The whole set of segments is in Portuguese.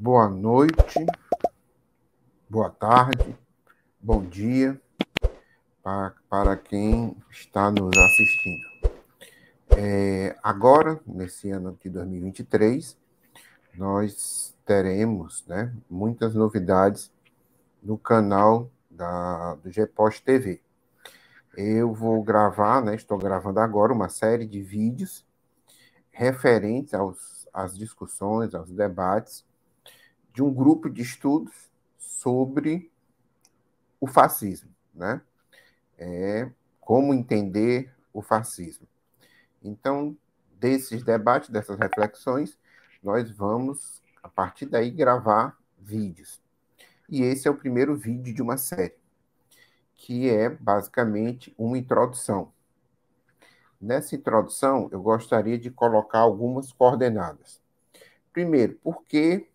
Boa noite, boa tarde, bom dia para quem está nos assistindo. Agora, nesse ano de 2023, nós teremos, muitas novidades no canal do GPOS TV. Eu vou gravar, estou gravando agora uma série de vídeos referentes às discussões, aos debates de um grupo de estudos sobre o fascismo, como entender o fascismo. Então, desses debates, dessas reflexões, nós vamos, a partir daí, gravar vídeos. E esse é o primeiro vídeo de uma série, que é basicamente uma introdução. Nessa introdução, eu gostaria de colocar algumas coordenadas. Primeiro, por que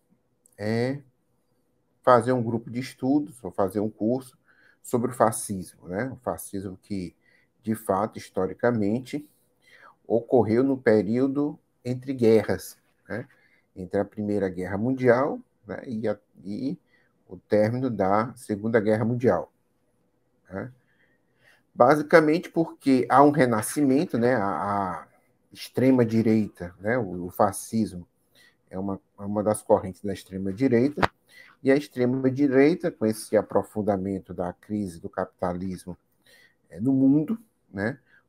fazer um grupo de estudos, ou fazer um curso sobre o fascismo, O fascismo que, de fato, historicamente, ocorreu no período entre guerras, entre a Primeira Guerra Mundial, e o término da Segunda Guerra Mundial. Basicamente porque há um renascimento, a extrema-direita, o fascismo é uma das correntes da extrema-direita, e a extrema-direita, com esse aprofundamento da crise do capitalismo no mundo,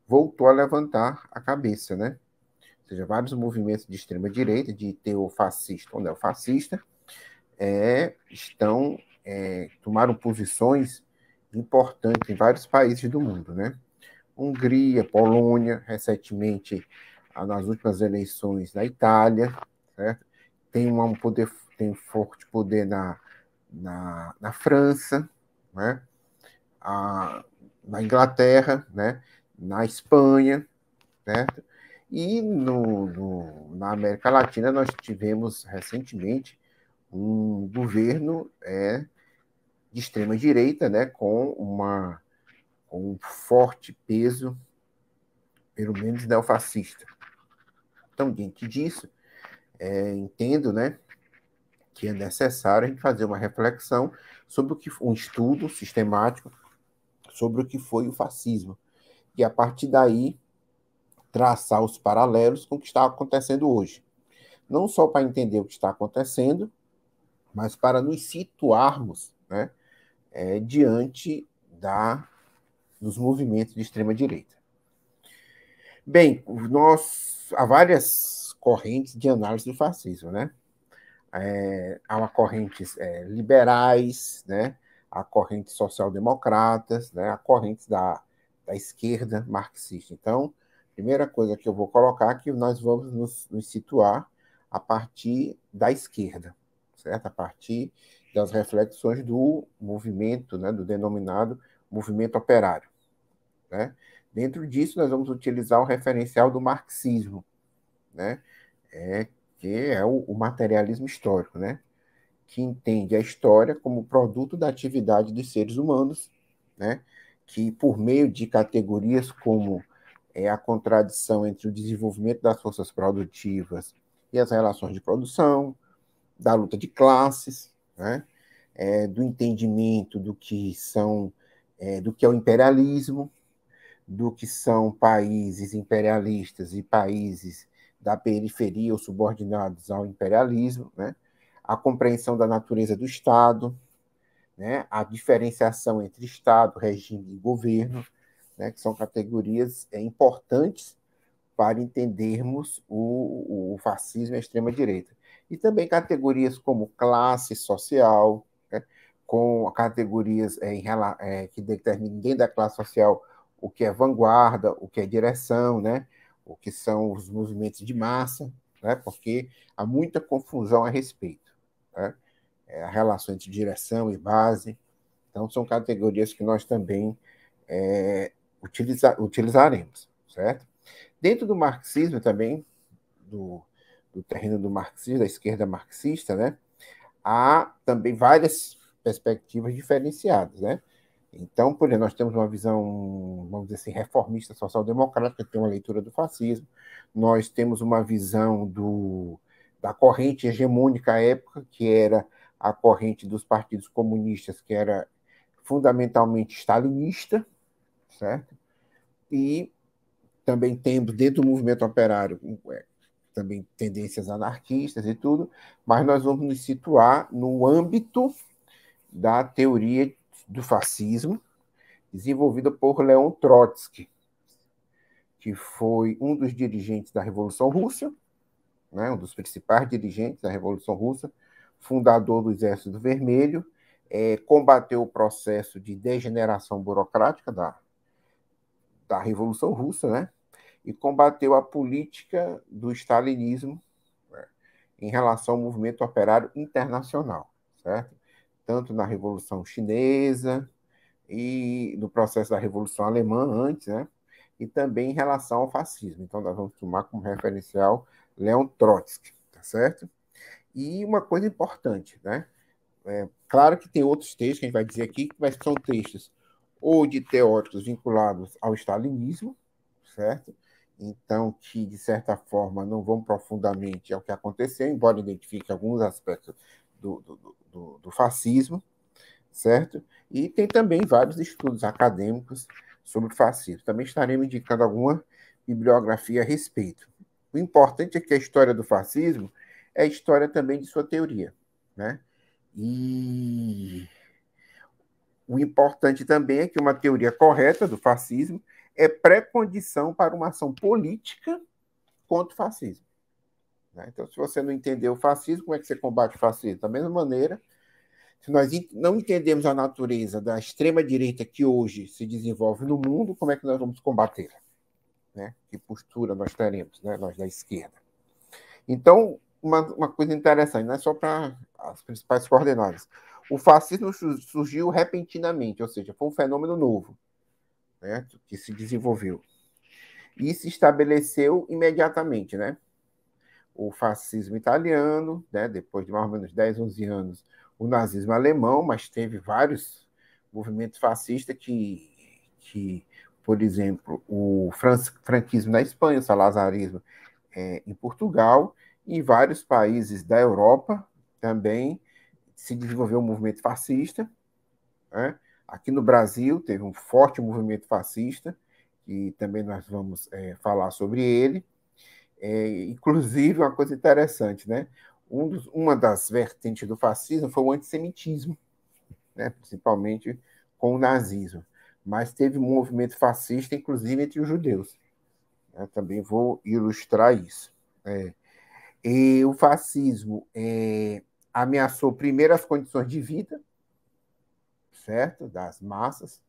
voltou a levantar a cabeça, Ou seja, vários movimentos de extrema-direita, de teor fascista ou neofascista, tomaram posições importantes em vários países do mundo, Hungria, Polônia, recentemente, nas últimas eleições na Itália, certo? Tem tem um forte poder na França, na Inglaterra, na Espanha, certo? E na América Latina nós tivemos recentemente um governo de extrema-direita, com um forte peso, pelo menos neofascista. Então, diante disso, entendo que é necessário a gente fazer uma reflexão sobre um estudo sistemático sobre o que foi o fascismo. E, a partir daí, traçar os paralelos com o que está acontecendo hoje. Não só para entender o que está acontecendo, mas para nos situarmos diante dos movimentos de extrema-direita. Bem, há várias correntes de análise do fascismo, há correntes liberais, há correntes social-democratas, há correntes da esquerda marxista. Então, a primeira coisa que eu vou colocar é que nós vamos nos situar a partir da esquerda, certo? A partir das reflexões do movimento, do denominado movimento operário. Dentro disso, nós vamos utilizar o referencial do marxismo, que é o materialismo histórico, que entende a história como produto da atividade dos seres humanos, que por meio de categorias como a contradição entre o desenvolvimento das forças produtivas e as relações de produção, da luta de classes, do entendimento do que é o imperialismo, do que são países imperialistas e países da periferia ou subordinados ao imperialismo, a compreensão da natureza do Estado, a diferenciação entre Estado, regime e governo, que são categorias importantes para entendermos o fascismo e a extrema-direita. E também categorias como classe social, com categorias que determinam dentro da classe social o que é vanguarda, o que é direção, o que são os movimentos de massa, porque há muita confusão a respeito. A relação entre direção e base. Então, são categorias que nós também utilizaremos, certo? Dentro do marxismo também, do terreno do marxismo, da esquerda marxista, há também várias perspectivas diferenciadas, Então, por exemplo, nós temos uma visão, vamos dizer assim, reformista social-democrática, que tem uma leitura do fascismo. Nós temos uma visão da corrente hegemônica à época, que era a corrente dos partidos comunistas, que era fundamentalmente stalinista, certo? E também temos, dentro do movimento operário, também tendências anarquistas e tudo, mas nós vamos nos situar no âmbito da teoria do fascismo, desenvolvida por Leon Trotsky, que foi um dos dirigentes da Revolução Russa, né, um dos principais dirigentes da Revolução Russa, fundador do Exército Vermelho, combateu o processo de degeneração burocrática da Revolução Russa, né, e combateu a política do stalinismo, né, em relação ao movimento operário internacional, certo? Tanto na Revolução Chinesa e no processo da Revolução Alemã antes, né? E também em relação ao fascismo. Então, nós vamos tomar como referencial Leon Trotsky, tá certo? E uma coisa importante, né? Claro que tem outros textos que a gente vai dizer aqui, mas são textos ou de teóricos vinculados ao stalinismo, certo? Então, que, de certa forma, não vão profundamente ao que aconteceu, embora identifique alguns aspectos do fascismo, certo? E tem também vários estudos acadêmicos sobre o fascismo. Também estaremos indicando alguma bibliografia a respeito. O importante é que a história do fascismo é a história também de sua teoria, né? E o importante também é que uma teoria correta do fascismo é pré-condição para uma ação política contra o fascismo. Né? Então, se você não entender o fascismo, como é que você combate o fascismo? Da mesma maneira, se nós não entendemos a natureza da extrema-direita que hoje se desenvolve no mundo, como é que nós vamos combater? Né? Que postura nós teremos, né? Nós da esquerda. Então, uma coisa interessante, não é só para as principais coordenadas. O fascismo surgiu repentinamente, ou seja, foi um fenômeno novo, né? Que se desenvolveu. E se estabeleceu imediatamente, né? O fascismo italiano, né? Depois de mais ou menos 10, 11 anos, o nazismo alemão, mas teve vários movimentos fascistas que por exemplo, o franquismo na Espanha, o salazarismo em Portugal, e em vários países da Europa também se desenvolveu um movimento fascista. Né? Aqui no Brasil teve um forte movimento fascista, e também nós vamos falar sobre ele. Inclusive, uma coisa interessante, né? Uma das vertentes do fascismo foi o antissemitismo, né? Principalmente com o nazismo. Mas teve um movimento fascista, inclusive, entre os judeus. Né? Também vou ilustrar isso. E o fascismo ameaçou primeiro as condições de vida, certo? Das massas,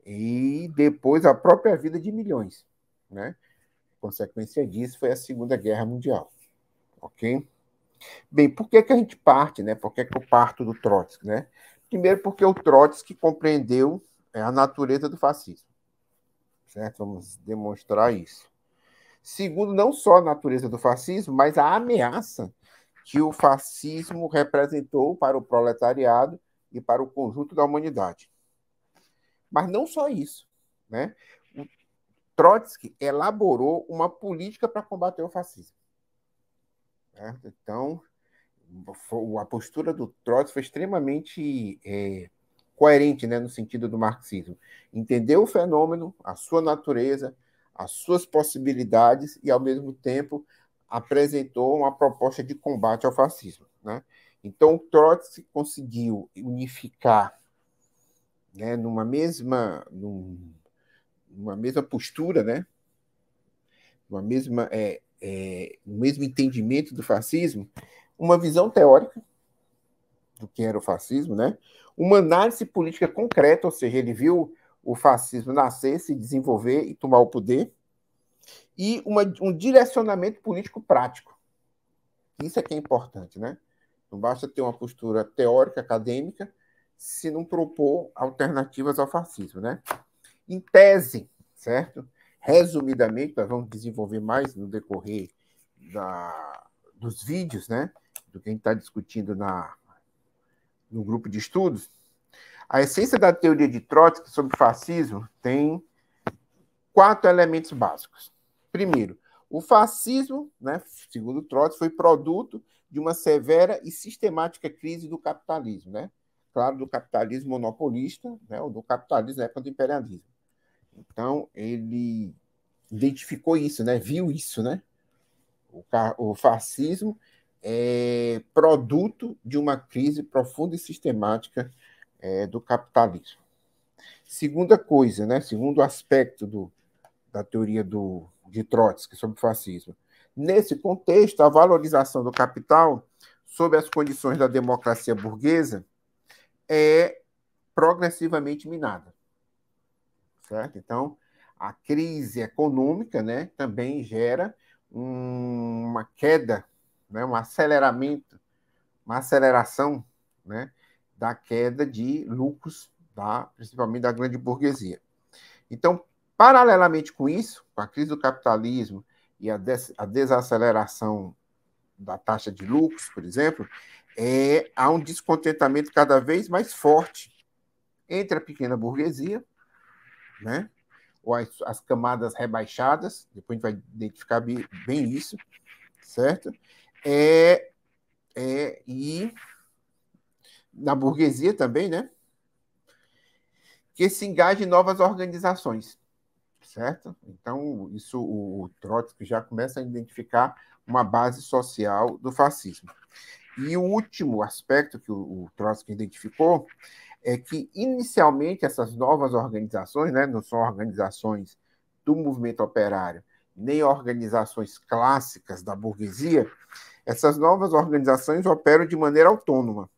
e depois a própria vida de milhões. Né? Consequência disso foi a Segunda Guerra Mundial. Ok? Bem, por que a gente parte, né? Por que eu parto do Trotsky, né? Primeiro, porque o Trotsky compreendeu a natureza do fascismo, certo? Vamos demonstrar isso. Segundo, não só a natureza do fascismo, mas a ameaça que o fascismo representou para o proletariado e para o conjunto da humanidade. Mas não só isso, né? O Trotsky elaborou uma política para combater o fascismo. Certo? Então, a postura do Trotsky foi extremamente coerente, né, no sentido do marxismo. Entendeu o fenômeno, a sua natureza, as suas possibilidades e, ao mesmo tempo, apresentou uma proposta de combate ao fascismo. Né? Então, o Trotsky conseguiu unificar, né, numa mesma postura, né, no mesmo entendimento do fascismo, uma visão teórica do que era o fascismo, né? Uma análise política concreta, ou seja, ele viu o fascismo nascer, se desenvolver e tomar o poder, e um direcionamento político prático. Isso é que é importante, né? Não basta ter uma postura teórica, acadêmica, se não propor alternativas ao fascismo, né? Em tese, certo? Resumidamente, nós vamos desenvolver mais no decorrer dos vídeos, né? Do que a gente está discutindo no grupo de estudos. A essência da teoria de Trotsky sobre o fascismo tem 4 elementos básicos. Primeiro, O fascismo, né, segundo Trotsky, foi produto de uma severa e sistemática crise do capitalismo, né? Claro, do capitalismo monopolista, né, ou do capitalismo na época do imperialismo. Então, ele identificou isso, né, viu isso, né? O fascismo é produto de uma crise profunda e sistemática do capitalismo. Segunda coisa, né, segundo aspecto da teoria de Trotsky sobre o fascismo. Nesse contexto, a valorização do capital sob as condições da democracia burguesa é progressivamente minada, certo? Então, a crise econômica, né, também gera uma queda, né, um aceleramento, uma aceleração, né, da queda de lucros, principalmente da grande burguesia. Então, paralelamente com isso, com a crise do capitalismo e a desaceleração da taxa de lucros, por exemplo, há um descontentamento cada vez mais forte entre a pequena burguesia, né, ou as camadas rebaixadas, depois a gente vai identificar bem isso, certo? E na burguesia também, né, que se engaja em novas organizações, certo? Então, isso o Trotsky já começa a identificar uma base social do fascismo. E o último aspecto que o Trotsky identificou é que, inicialmente, essas novas organizações, né, não são organizações do movimento operário, nem organizações clássicas da burguesia, essas novas organizações operam de maneira autônoma,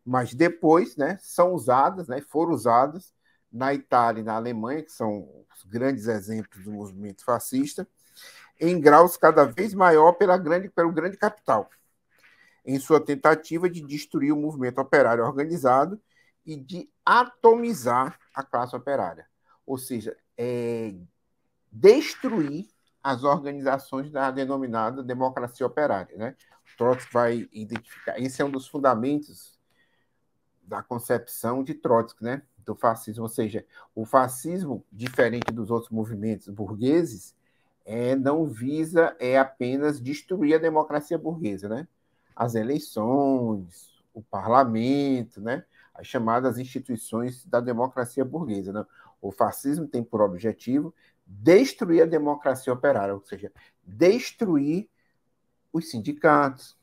mas depois, né, são usadas, né, foram usadas na Itália e na Alemanha, que são os grandes exemplos do movimento fascista, em graus cada vez maior pelo grande capital, em sua tentativa de destruir o movimento operário organizado e de atomizar a classe operária. Ou seja, destruir as organizações da denominada democracia operária. Né? Trotsky vai identificar. Esse é um dos fundamentos da concepção de Trotsky, né? Do fascismo. Ou seja, o fascismo, diferente dos outros movimentos burgueses, não visa apenas destruir a democracia burguesa, né? As eleições, o parlamento, né? As chamadas instituições da democracia burguesa. Né? O fascismo tem por objetivo destruir a democracia operária, ou seja, destruir os sindicatos,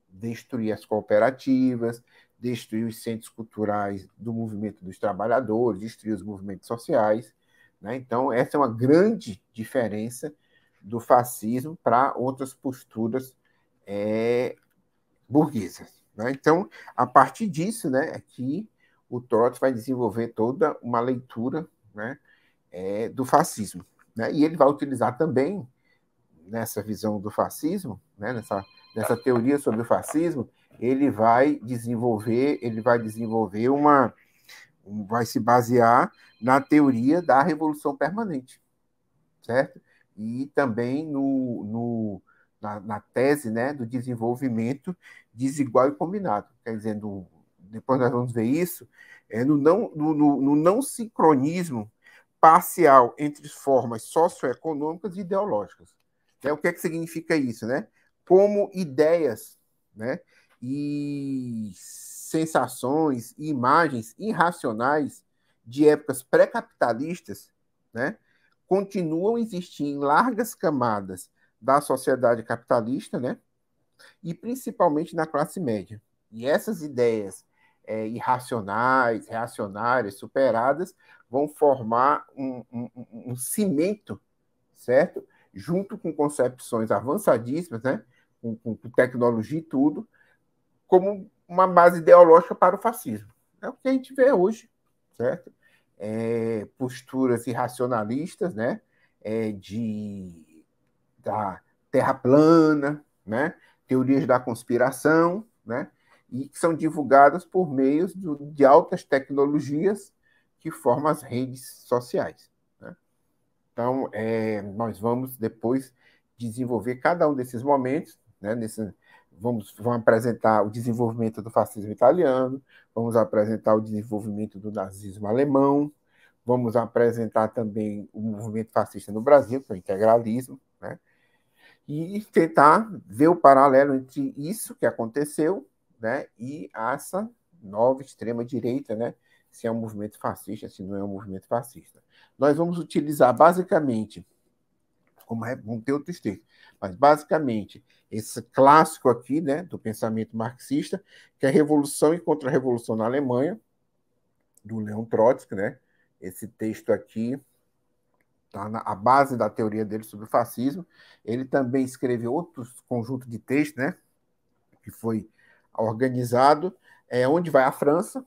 destruir as cooperativas, destruir os centros culturais do movimento dos trabalhadores, destruir os movimentos sociais. Né? Então, essa é uma grande diferença do fascismo para outras posturas burguesas. Né? Então, a partir disso, né, é que o Trotsky vai desenvolver toda uma leitura, né, do fascismo. Né? E ele vai utilizar também, nessa visão do fascismo, né, nessa teoria sobre o fascismo, ele vai desenvolver vai se basear na teoria da revolução permanente, certo? E também na tese, né, do desenvolvimento desigual e combinado. Quer dizer, depois nós vamos ver isso, no não sincronismo parcial entre formas socioeconômicas e ideológicas. O que significa isso? Né? Como ideias, né, e sensações e imagens irracionais de épocas pré-capitalistas, né, continuam a existir em largas camadas da sociedade capitalista, né, e principalmente na classe média. E essas ideias irracionais, reacionárias, superadas, vão formar um cimento, certo? Junto com concepções avançadíssimas, né? Com tecnologia e tudo, como uma base ideológica para o fascismo. É o que a gente vê hoje, certo? Posturas irracionalistas, né? Da terra plana, né? Teorias da conspiração, né? E que são divulgadas por meios de altas tecnologias que formam as redes sociais. Né? Então, nós vamos depois desenvolver cada um desses momentos, né? Vamos apresentar o desenvolvimento do fascismo italiano, vamos apresentar o desenvolvimento do nazismo alemão, vamos apresentar também o movimento fascista no Brasil, que é o integralismo, né? e tentar ver o paralelo entre isso que aconteceu, né, e essa nova extrema-direita, né, se é um movimento fascista, se não é um movimento fascista. Nós vamos utilizar basicamente, vamos ter outros textos, mas basicamente esse clássico aqui, né, do pensamento marxista, que é a Revolução e Contra-Revolução na Alemanha, do Leon Trotsky, né? Esse texto aqui está a base da teoria dele sobre o fascismo. Ele também escreveu outros conjuntos de textos, né? Que foi organizado, onde vai a França,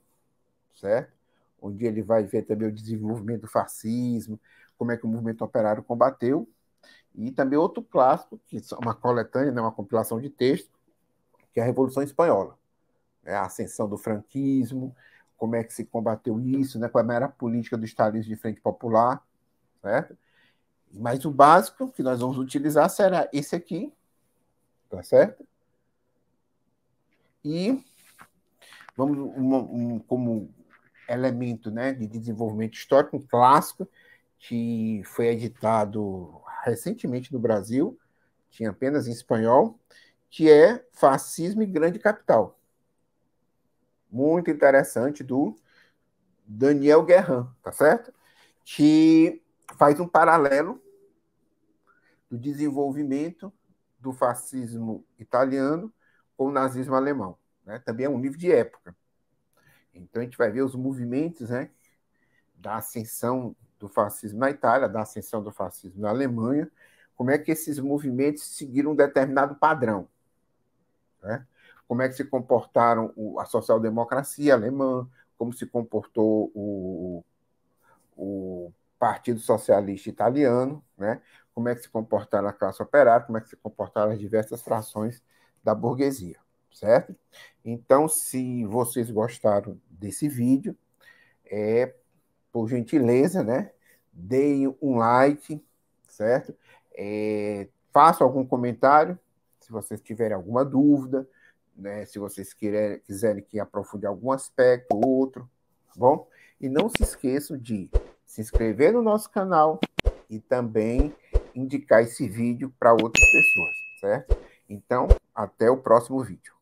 certo? Onde ele vai ver também o desenvolvimento do fascismo, como é que o movimento operário combateu, e também outro clássico, que é uma coletânea, né, uma compilação de textos, que é a Revolução Espanhola, né, a ascensão do franquismo, como é que se combateu isso, né, qual era a política do estalinismo de frente popular, certo? Mas o básico que nós vamos utilizar será esse aqui, tá certo? E vamos como elemento, né, de desenvolvimento histórico, um clássico que foi editado recentemente no Brasil, tinha apenas em espanhol, que é Fascismo e Grande Capital. Muito interessante, do Daniel Guerrin, tá certo? Que faz um paralelo do desenvolvimento do fascismo italiano com o nazismo alemão. Né? Também é um livro de época. Então a gente vai ver os movimentos, né, da ascensão do fascismo na Itália, da ascensão do fascismo na Alemanha, como é que esses movimentos seguiram um determinado padrão. Né? Como é que se comportaram a social-democracia alemã, como se comportou o Partido Socialista Italiano, né? Como é que se comportaram a classe operária, como é que se comportaram as diversas frações da burguesia, certo? Então, se vocês gostaram desse vídeo, por gentileza, né, deem um like, certo? Façam algum comentário, se vocês tiverem alguma dúvida, né, se vocês quiserem que aprofunde algum aspecto ou outro, tá bom? E não se esqueçam de se inscrever no nosso canal e também indicar esse vídeo para outras pessoas, certo? Então, até o próximo vídeo.